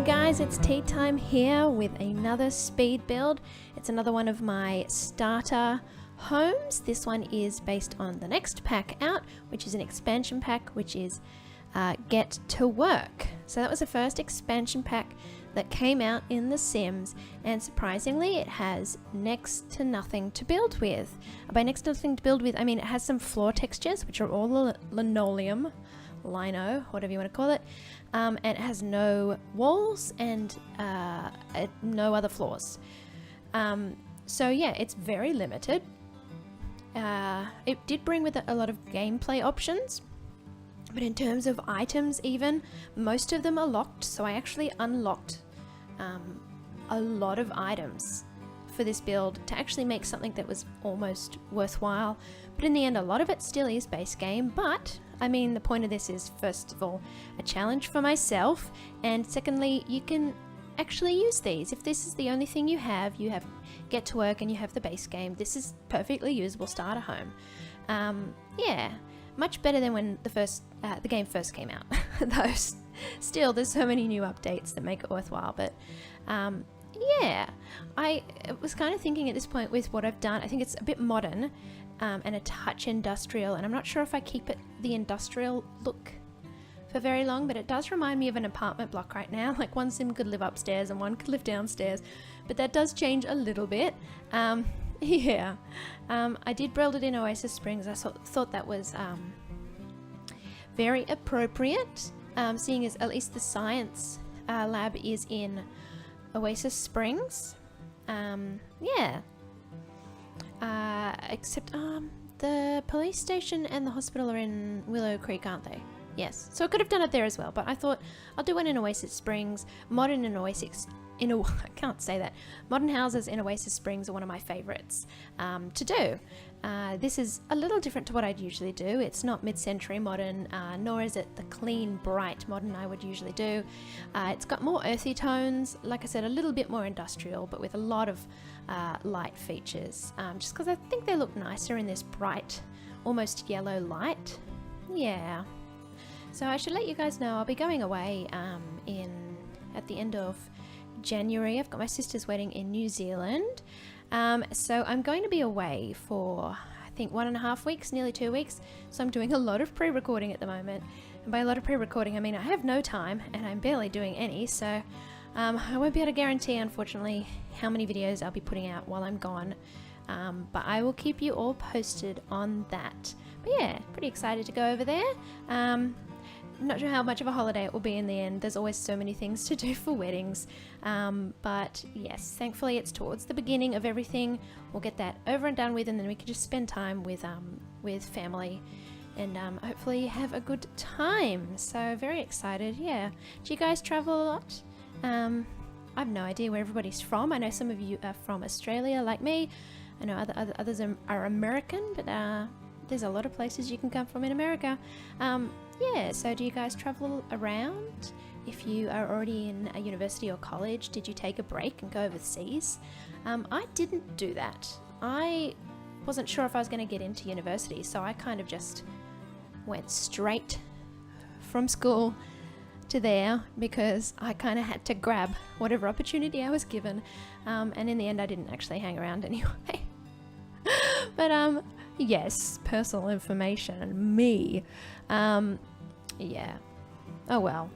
Hey guys, it's Teatime here with another speed build. It's another one of my starter homes. This one is based on the next pack out, which is an expansion pack, which is Get to Work. So that was the first expansion pack that came out in The Sims, and surprisingly it has next to nothing to build with. By next to nothing to build with, I mean it has some floor textures, which are all linoleum, lino, whatever you want to call it, and it has no walls and no other floors. So yeah, it's very limited. It did bring with it a lot of gameplay options, but in terms of items even, most of them are locked, so I actually unlocked a lot of items for this build to actually make something that was almost worthwhile. But in the end, a lot of it still is base game, but I mean the point of this is, first of all, a challenge for myself, and secondly, you can actually use these. If this is the only thing you have Get to Work and you have the base game, this is perfectly usable starter home. Yeah, much better than when the game first came out. Though still there's so many new updates that make it worthwhile, but yeah, I was kind of thinking at this point with what I've done, I think it's a bit modern and a touch industrial, and I'm not sure if I keep it the industrial look for very long, but it does remind me of an apartment block right now. Like one sim could live upstairs and one could live downstairs, but that does change a little bit. Yeah, I did build it in Oasis Springs. I thought that was very appropriate, seeing as at least the science lab is in Oasis Springs. Yeah, except the police station and the hospital are in Willow Creek, aren't they? Yes, so I could have done it there as well, but I thought I'll do one in Oasis Springs. Modern in Oasis, I can't say that. Modern houses in Oasis Springs are one of my favorites to do. This is a little different to what I'd usually do. It's not mid-century modern, nor is it the clean, bright modern I would usually do. It's got more earthy tones, like I said, a little bit more industrial, but with a lot of light features, just because I think they look nicer in this bright, almost yellow light. Yeah. So I should let you guys know I'll be going away at the end of January. I've got my sister's wedding in New Zealand, so I'm going to be away for I think 1.5 weeks, nearly 2 weeks. So I'm doing a lot of pre-recording at the moment, and by a lot of pre-recording I mean I have no time and I'm barely doing any, so I won't be able to guarantee, unfortunately, how many videos I'll be putting out while I'm gone, but I will keep you all posted on that. But yeah, pretty excited to go over there. Not sure how much of a holiday it will be in the end. There's always so many things to do for weddings. But yes, thankfully it's towards the beginning of everything. We'll get that over and done with, and then we can just spend time with family and hopefully have a good time. So very excited. Yeah. Do you guys travel a lot? I have no idea where everybody's from. I know some of you are from Australia like me. I know others are American, but there's a lot of places you can come from in America. Yeah, so do you guys travel around? If you are already in a university or college, did you take a break and go overseas? I didn't do that. I wasn't sure if I was going to get into university, so I kind of just went straight from school to there because I kind of had to grab whatever opportunity I was given, and in the end I didn't actually hang around anyway. But yes, personal information, me. Yeah. Oh well,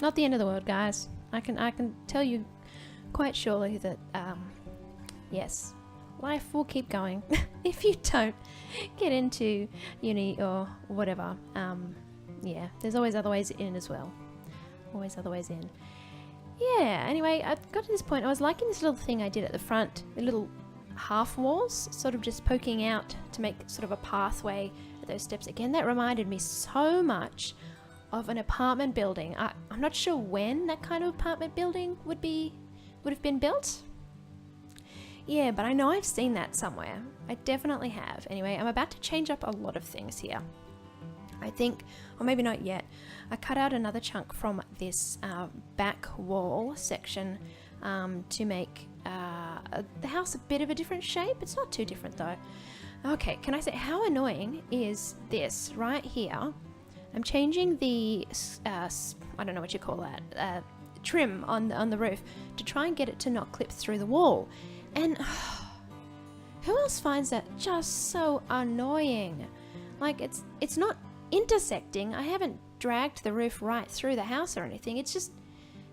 not the end of the world, guys. I can tell you quite surely that yes, life will keep going if you don't get into uni or whatever. Yeah, there's always other ways in as well. Always other ways in. Yeah. Anyway, I got to this point. I was liking this little thing I did at the front, the little half walls, sort of just poking out to make sort of a pathway at those steps. Again, that reminded me so much of an apartment building. I'm not sure when that kind of apartment building would have been built. Yeah, but I know I've seen that somewhere. I definitely have. Anyway, I'm about to change up a lot of things here. I think, or maybe not yet, I cut out another chunk from this back wall section to make the house a bit of a different shape. It's not too different though. Okay, can I say how annoying is this right here? I'm changing the, I don't know what you call that, trim on the roof to try and get it to not clip through the wall. And who else finds that just so annoying? Like, it's not intersecting. I haven't dragged the roof right through the house or anything. It's just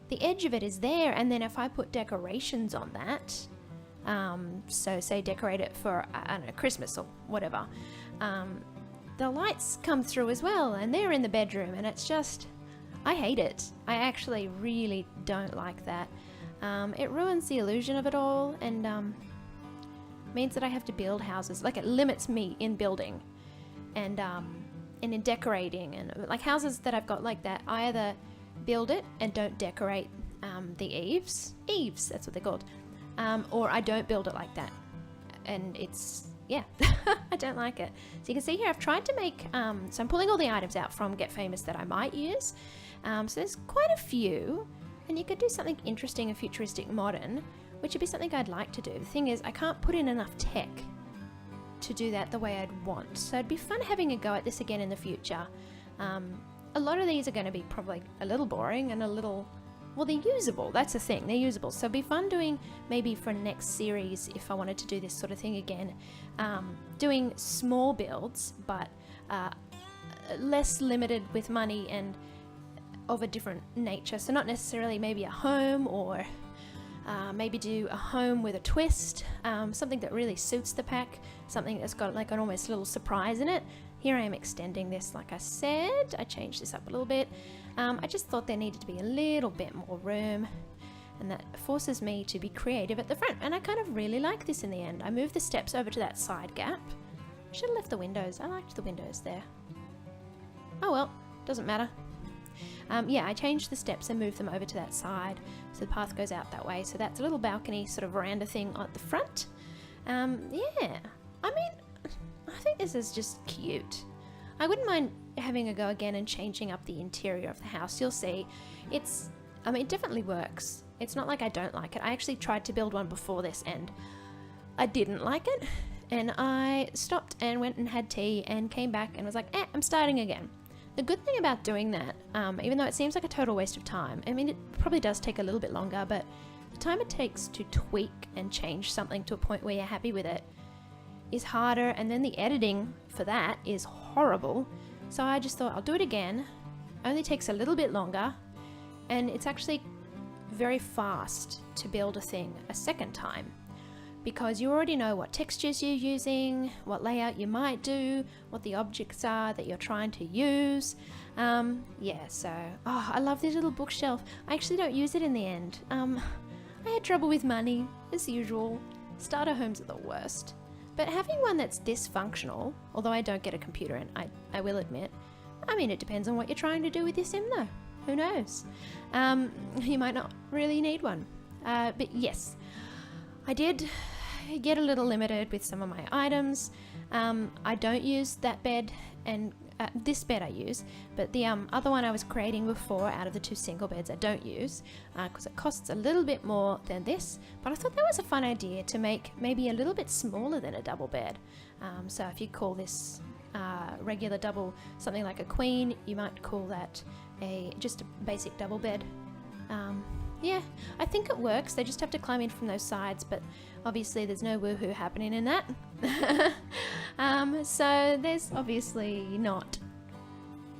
the edge of it is there, and then if I put decorations on that, so say decorate it for, I don't know, Christmas or whatever, the lights come through as well, and they're in the bedroom, and it's just, I hate it. I actually really don't like that. It ruins the illusion of it all, and means that I have to build houses. Like, it limits me in building and in decorating, and like houses that I've got like that, I either build it and don't decorate the eaves, that's what they're called, or I don't build it like that, and it's, yeah, I don't like it. So you can see here I've tried to make, so I'm pulling all the items out from Get Famous that I might use, so there's quite a few, and you could do something interesting and futuristic modern, which would be something I'd like to do. The thing is, I can't put in enough tech to do that the way I'd want, so it'd be fun having a go at this again in the future. A lot of these are going to be probably a little boring and a little, well, they're usable. That's the thing, they're usable. So it'd be fun doing, maybe for next series, if I wanted to do this sort of thing again, doing small builds, but less limited with money and of a different nature. So not necessarily maybe a home, or maybe do a home with a twist, something that really suits the pack, something that's got like an almost little surprise in it. Here I am extending this, like I said. I changed this up a little bit. I just thought there needed to be a little bit more room, and that forces me to be creative at the front, and I kind of really like this in the end. I moved the steps over to that side gap. Should have left the windows. I liked the windows there. Oh well, doesn't matter. Yeah, I changed the steps and moved them over to that side, so the path goes out that way. So that's a little balcony sort of veranda thing at the front. Yeah, I mean, I think this is just cute. I wouldn't mind having a go again and changing up the interior of the house. You'll see, I mean, it definitely works. It's not like I don't like it. I actually tried to build one before this and I didn't like it, and I stopped and went and had tea and came back and was like, I'm starting again. The good thing about doing that, even though it seems like a total waste of time, I mean, it probably does take a little bit longer, but the time it takes to tweak and change something to a point where you're happy with it is harder, and then the editing for that is horrible. So I just thought I'll do it again. Only takes a little bit longer, and it's actually very fast to build a thing a second time, because you already know what textures you're using, what layout you might do, what the objects are that you're trying to use. Yeah, so, I love this little bookshelf. I actually don't use it in the end. I had trouble with money, as usual. Starter homes are the worst. But having one that's dysfunctional, although I don't get a computer in, I will admit, I mean, it depends on what you're trying to do with your sim though. Who knows? You might not really need one. But yes, I did get a little limited with some of my items. I don't use that bed, and this bed I use, but the other one I was creating before out of the two single beds I don't use, because it costs a little bit more than this, but I thought that was a fun idea to make maybe a little bit smaller than a double bed. So if you call this regular double something like a queen, you might call that just a basic double bed. Yeah, I think it works. They just have to climb in from those sides, but obviously there's no woohoo happening in that. So there's obviously not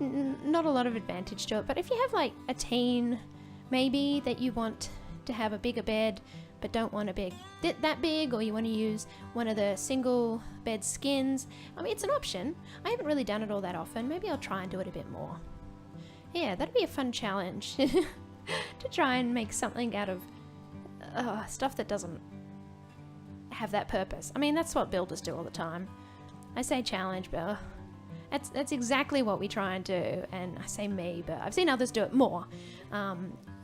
a lot of advantage to it. But if you have like a teen, maybe, that you want to have a bigger bed but don't want that big, or you want to use one of the single bed skins, I mean, it's an option. I haven't really done it all that often. Maybe I'll try and do it a bit more. Yeah, that'd be a fun challenge. To try and make something out of stuff that doesn't have that purpose. I mean, that's what builders do all the time. I say challenge, but that's exactly what we try and do. And I say me, but I've seen others do it more.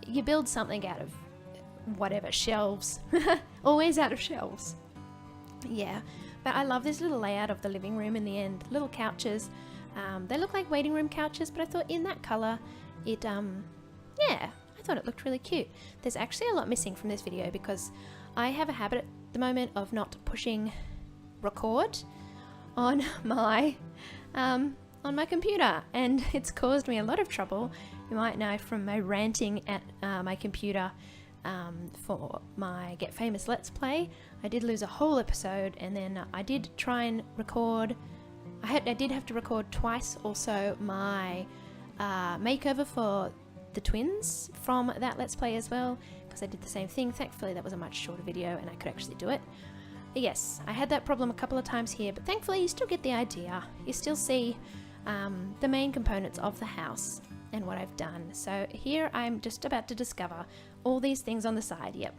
You build something out of whatever, shelves. Always out of shelves. Yeah, but I love this little layout of the living room in the end. Little couches. They look like waiting room couches, but I thought in that color, it, yeah, I thought it looked really cute. There's actually a lot missing from this video because I have a habit at the moment of not pushing record on my on my computer, and it's caused me a lot of trouble. You might know from my ranting at my computer for my Get Famous Let's Play. I did lose a whole episode, and then I did try and record. I did have to record twice also my makeover for the twins from that Let's Play as well, because I did the same thing. Thankfully that was a much shorter video and I could actually do it. But yes, I had that problem a couple of times here, but thankfully you still get the idea. You still see the main components of the house and what I've done. So here I'm just about to discover all these things on the side. Yep,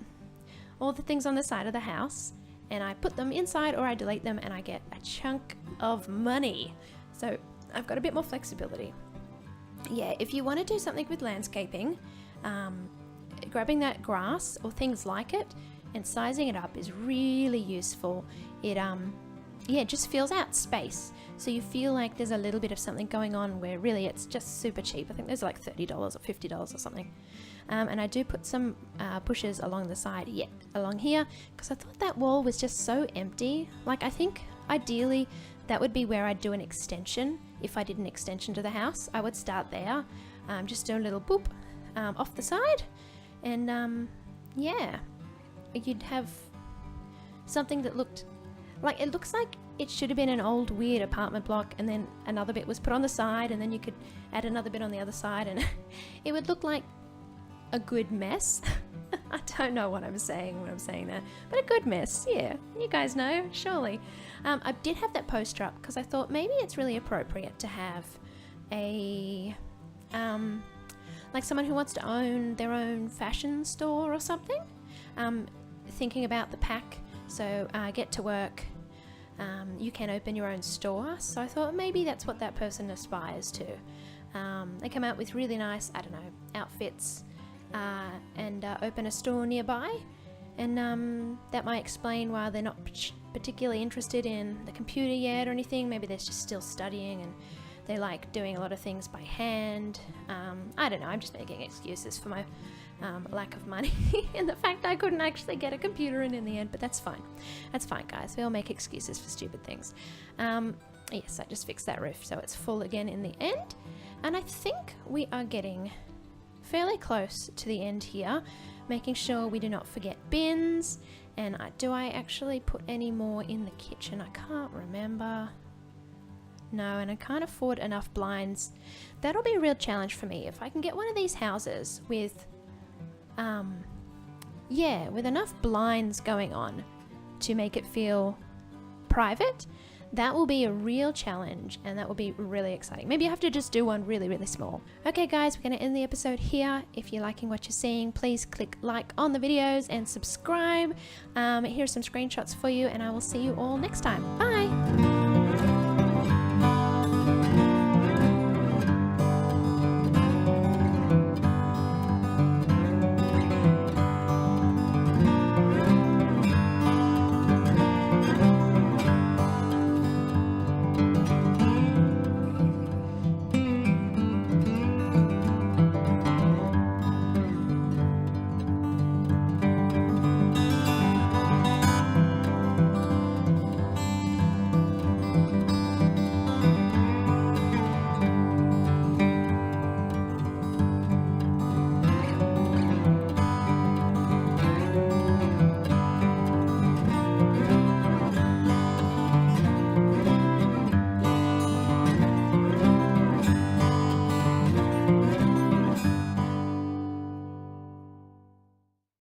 all the things on the side of the house, and I put them inside or I delete them and I get a chunk of money. So I've got a bit more flexibility. Yeah, if you want to do something with landscaping, grabbing that grass or things like it and sizing it up is really useful. It just fills out space, so you feel like there's a little bit of something going on where really it's just super cheap. I think there's like $30 or $50 or something. And I do put some bushes along the side, along here, because I thought that wall was just so empty. Like, I think ideally that would be where I'd do an extension. If I did an extension to the house, I would start there, just do a little boop off the side, and yeah, you'd have something that looked like, it looks like it should have been an old weird apartment block, and then another bit was put on the side, and then you could add another bit on the other side, and it would look like a good mess. I don't know what I'm saying when I'm saying that, but a good mess, yeah. You guys know, surely. I did have that poster up because I thought maybe it's really appropriate to have a, like someone who wants to own their own fashion store or something. Thinking about the pack, so get to work, you can open your own store. So I thought maybe that's what that person aspires to. They come out with really nice, I don't know, outfits, and open a store nearby, and that might explain why they're not particularly interested in the computer yet or anything. Maybe they're just still studying and they like doing a lot of things by hand. I don't know, I'm just making excuses for my lack of money and the fact I couldn't actually get a computer in the end, but that's fine. That's fine, guys. We all make excuses for stupid things. Yes, I just fixed that roof so it's full again in the end, and I think we are getting fairly close to the end here, making sure we do not forget bins. And do I actually put any more in the kitchen? I can't remember. No, and I can't afford enough blinds. That'll be a real challenge for me. If I can get one of these houses with with enough blinds going on to make it feel private, that will be a real challenge, and that will be really exciting. Maybe I have to just do one really, really small. Okay guys, we're going to end the episode here. If you're liking what you're seeing, please click like on the videos and subscribe. Here's some screenshots for you, and I will see you all next time. Bye!